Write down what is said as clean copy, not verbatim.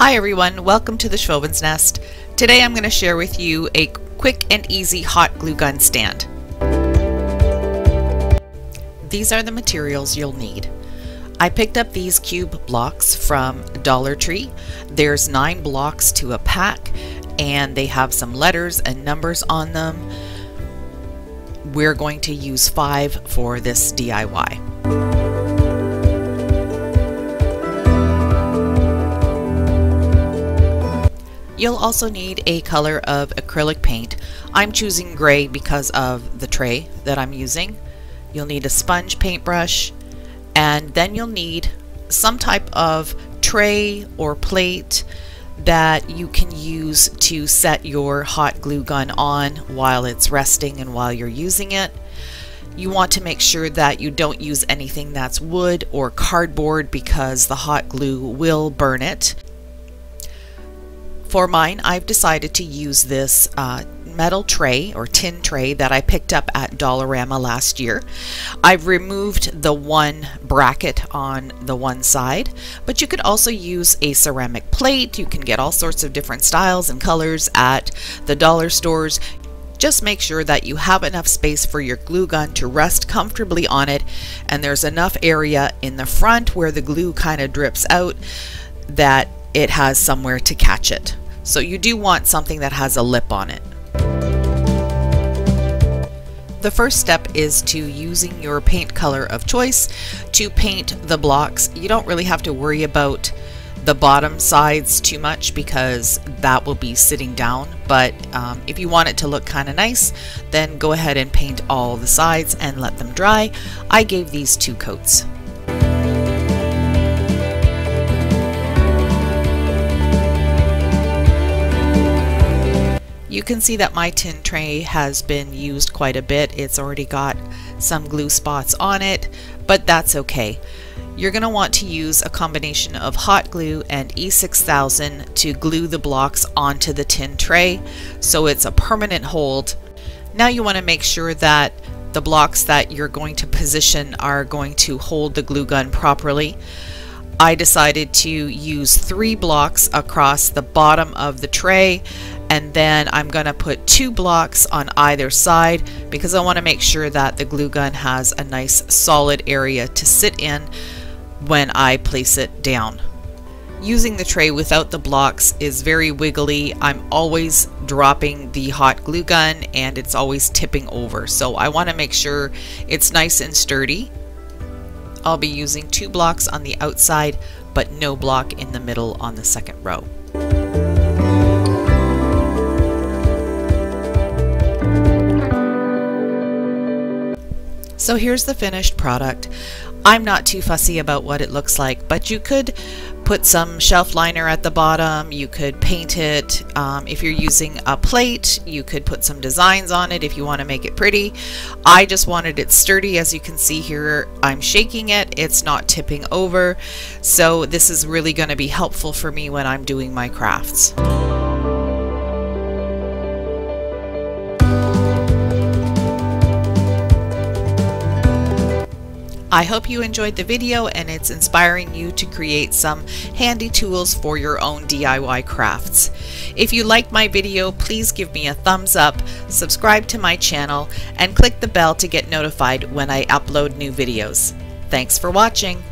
Hi everyone, welcome to the Schwoven's Nest. Today I'm going to share with you a quick and easy hot glue gun stand. These are the materials you'll need. I picked up these cube blocks from Dollar Tree. There's 9 blocks to a pack and they have some letters and numbers on them. We're going to use 5 for this DIY. You'll also need a color of acrylic paint. I'm choosing gray because of the tray that I'm using. You'll need a sponge paintbrush, and then you'll need some type of tray or plate that you can use to set your hot glue gun on while it's resting and while you're using it. You want to make sure that you don't use anything that's wood or cardboard because the hot glue will burn it. For mine, I've decided to use this metal tray or tin tray that I picked up at Dollarama last year. I've removed the one bracket on the one side, but you could also use a ceramic plate. You can get all sorts of different styles and colors at the dollar stores. Just make sure that you have enough space for your glue gun to rest comfortably on it, and there's enough area in the front where the glue kind of drips out that it has somewhere to catch it. So you do want something that has a lip on it. The first step is to using your paint color of choice to paint the blocks. You don't really have to worry about the bottom sides too much because that will be sitting down, but if you want it to look kind of nice, then go ahead and paint all the sides and let them dry. I gave these 2 coats. You can see that my tin tray has been used quite a bit. It's already got some glue spots on it, but that's okay. You're going to want to use a combination of hot glue and E6000 to glue the blocks onto the tin tray so it's a permanent hold. Now you want to make sure that the blocks that you're going to position are going to hold the glue gun properly. I decided to use 3 blocks across the bottom of the tray, and then I'm going to put 2 blocks on either side because I want to make sure that the glue gun has a nice solid area to sit in when I place it down. Using the tray without the blocks is very wiggly. I'm always dropping the hot glue gun and it's always tipping over, so I want to make sure it's nice and sturdy. I'll be using 2 blocks on the outside but no block in the middle on the second row. So here's the finished product. I'm not too fussy about what it looks like, but you could put some shelf liner at the bottom, you could paint it. If you're using a plate, you could put some designs on it if you want to make it pretty. I just wanted it sturdy. As you can see here, I'm shaking it, it's not tipping over, so this is really going to be helpful for me when I'm doing my crafts. I hope you enjoyed the video and it's inspiring you to create some handy tools for your own DIY crafts. If you liked my video, please give me a thumbs up, subscribe to my channel, and click the bell to get notified when I upload new videos. Thanks for watching.